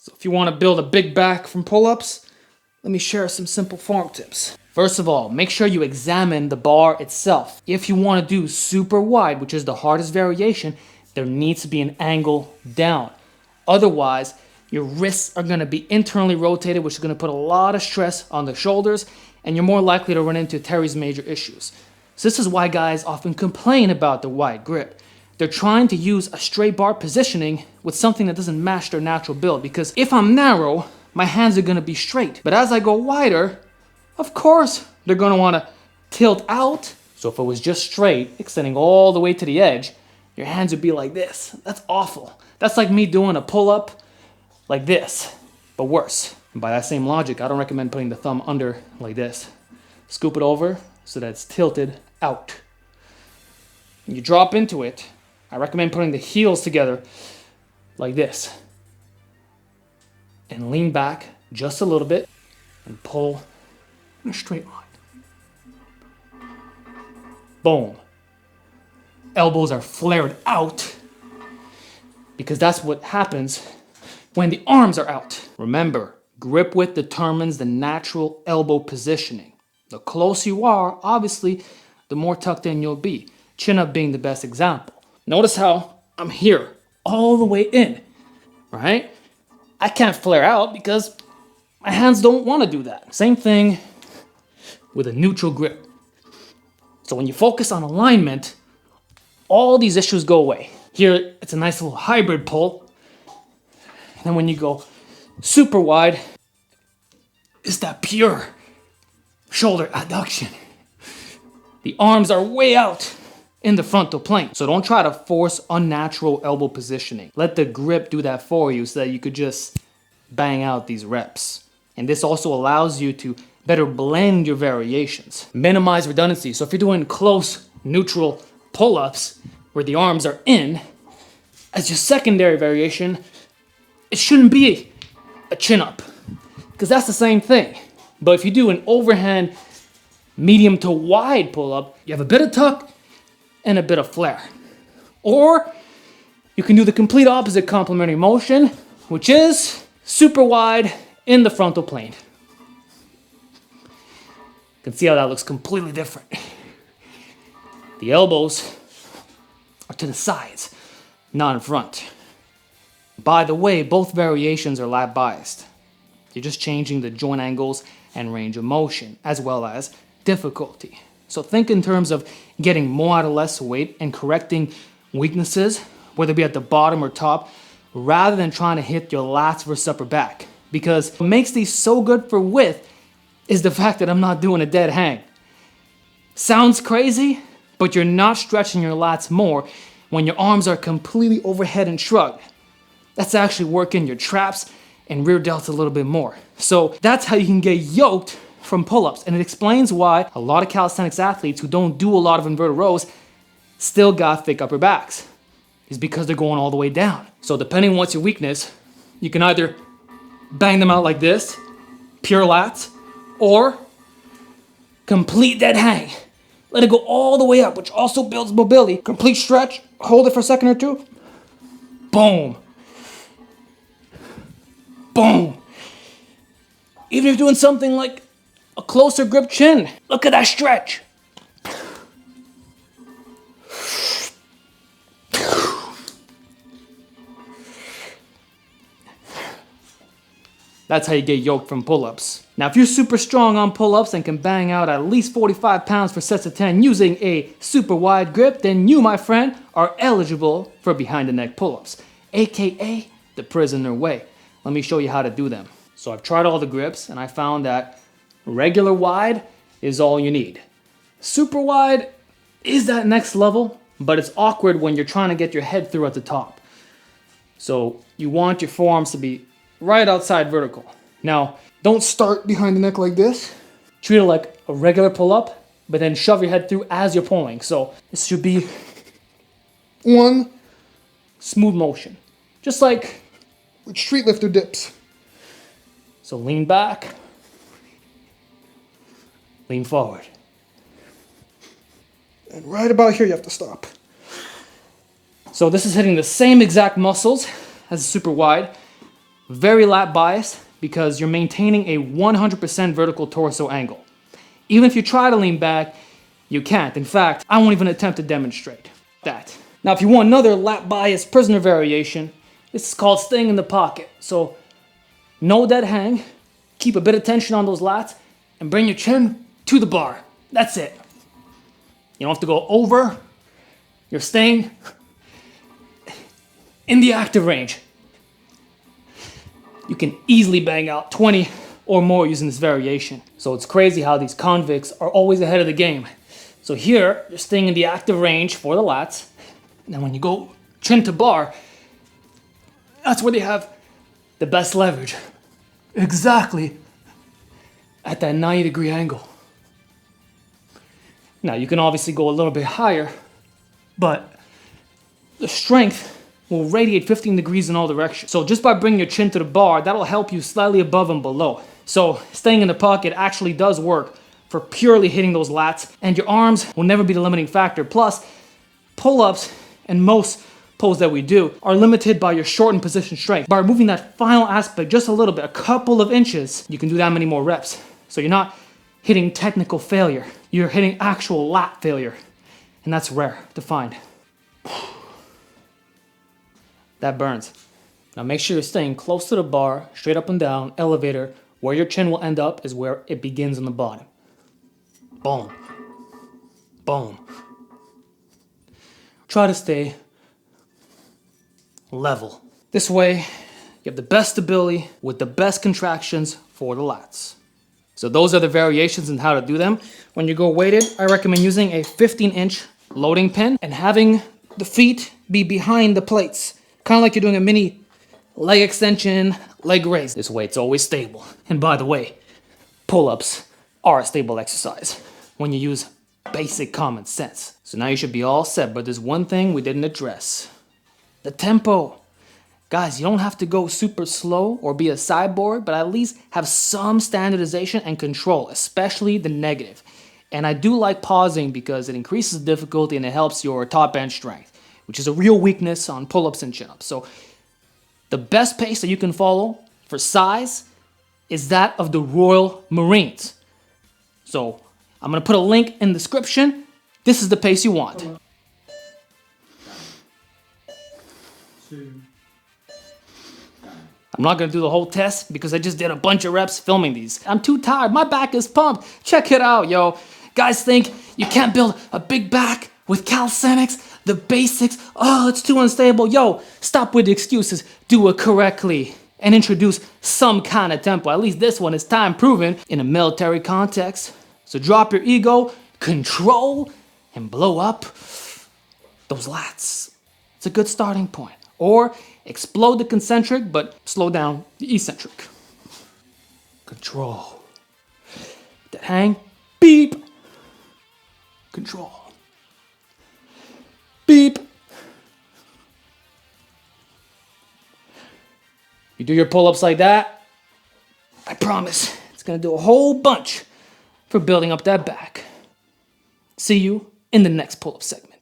So if you want to build a big back from pull-ups, let me share some simple form tips. First of all, make sure you examine the bar itself. If you want to do super wide, which is the hardest variation, there needs to be an angle down. Otherwise, your wrists are going to be internally rotated, which is going to put a lot of stress on the shoulders, and you're more likely to run into teres major issues. So this is why guys often complain about the wide grip. They're trying to use a straight bar positioning with something that doesn't match their natural build, because if I'm narrow, my hands are going to be straight. But as I go wider, of course, they're going to want to tilt out. So if it was just straight, extending all the way to the edge, your hands would be like this. That's awful. That's like me doing a pull-up like this, but worse. And by that same logic, I don't recommend putting the thumb under like this. Scoop it over so that it's tilted out. When you drop into it, I recommend putting the heels together like this. And lean back just a little bit and pull in a straight line. Boom. Elbows are flared out because that's what happens when the arms are out. Remember, grip width determines the natural elbow positioning. The closer you are, obviously, the more tucked in you'll be. Chin up being the best example. Notice how I'm here, all the way in, right? I can't flare out because my hands don't want to do that. Same thing with a neutral grip. So when you focus on alignment, all these issues go away. Here, it's a nice little hybrid pull. And then when you go super wide, it's that pure shoulder adduction. The arms are way out in the frontal plane. So don't try to force unnatural elbow positioning. Let the grip do that for you so that you could just bang out these reps. And this also allows you to better blend your variations. Minimize redundancy. So if you're doing close neutral pull-ups where the arms are in, as your secondary variation, it shouldn't be a chin-up, because that's the same thing. But if you do an overhand medium to wide pull-up, you have a bit of tuck and a bit of flare. Or you can do the complete opposite complementary motion, which is super wide in the frontal plane. You can see how that looks completely different. The elbows are to the sides, not in front. By the way, both variations are lat biased. You're just changing the joint angles and range of motion, as well as difficulty. So think in terms of getting more out of less weight and correcting weaknesses, whether it be at the bottom or top, rather than trying to hit your lats versus upper back. Because what makes these so good for width is the fact that I'm not doing a dead hang. Sounds crazy, but you're not stretching your lats more when your arms are completely overhead and shrugged. That's actually working your traps and rear delts a little bit more. So that's how you can get yoked from pull-ups. And it explains why a lot of calisthenics athletes who don't do a lot of inverted rows still got thick upper backs. Is because they're going all the way down. So depending on what's your weakness, you can either bang them out like this, pure lats, or complete dead hang. Let it go all the way up, which also builds mobility. Complete stretch, hold it for a second or two. Boom. Boom. Even if you're doing something like a closer grip chin, look at that stretch. That's how you get yoked from pull-ups. Now, if you're super strong on pull-ups and can bang out at least 45 pounds for sets of 10 using a super wide grip, then you, my friend, are eligible for behind the neck pull-ups, aka the prisoner way. Let me show you how to do them. So I've tried all the grips and I found that regular wide is all you need. Super wide is that next level, but it's awkward when you're trying to get your head through at the top. So you want your forearms to be right outside vertical. Now, don't start behind the neck like this. Treat it like a regular pull-up, but then shove your head through as you're pulling. So this should be one smooth motion, just like with street lifter dips. So lean back, lean forward. And right about here you have to stop. So this is hitting the same exact muscles as the super wide. Very lat bias because you're maintaining a 100% vertical torso angle. Even if you try to lean back, you can't. In fact, I won't even attempt to demonstrate that. Now, if you want another lat bias prisoner variation, this is called staying in the pocket. So, no dead hang, keep a bit of tension on those lats, and bring your chin to the bar. That's it. You don't have to go over. You're staying in the active range. You can easily bang out 20 or more using this variation. So it's crazy how these convicts are always ahead of the game. So here, you're staying in the active range for the lats. And then when you go chin to bar, that's where they have the best leverage. Exactly at that 90-degree angle. Now, you can obviously go a little bit higher, but the strength will radiate 15 degrees in all directions. So just by bringing your chin to the bar, that'll help you slightly above and below. So staying in the pocket actually does work for purely hitting those lats, and your arms will never be the limiting factor. Plus, pull-ups and most pulls that we do are limited by your shortened position strength. By removing that final aspect just a little bit, a couple of inches, you can do that many more reps. So you're not hitting technical failure, you're hitting actual lat failure. And that's rare to find. That burns. Now make sure you're staying close to the bar, straight up and down, elevator. Where your chin will end up is where it begins on the bottom. Boom. Boom. Try to stay level. This way, you have the best stability with the best contractions for the lats. So those are the variations and how to do them. When you go weighted, I recommend using a 15-inch loading pin and having the feet be behind the plates. Kind of like you're doing a mini leg extension, leg raise. This way it's always stable. And by the way, pull-ups are a stable exercise when you use basic common sense. So now you should be all set, but there's one thing we didn't address. The tempo. Guys, you don't have to go super slow or be a cyborg, but at least have some standardization and control, especially the negative. And I do like pausing because it increases the difficulty and it helps your top end strength, which is a real weakness on pull-ups and chin-ups. So the best pace that you can follow for size is that of the Royal Marines. So I'm gonna put a link in the description. This is the pace you want. I'm not gonna do the whole test because I just did a bunch of reps filming these. I'm too tired, my back is pumped. Check it out, yo. Guys think you can't build a big back with calisthenics, the basics, oh, it's too unstable. Yo, stop with the excuses, do it correctly and introduce some kind of tempo. At least this one is time proven in a military context. So drop your ego, control, and blow up those lats. It's a good starting point. Or explode the concentric, but slow down the eccentric. Control. That hang, beep. Control. Beep. You do your pull-ups like that, I promise it's gonna do a whole bunch for building up that back. See you in the next pull-up segment.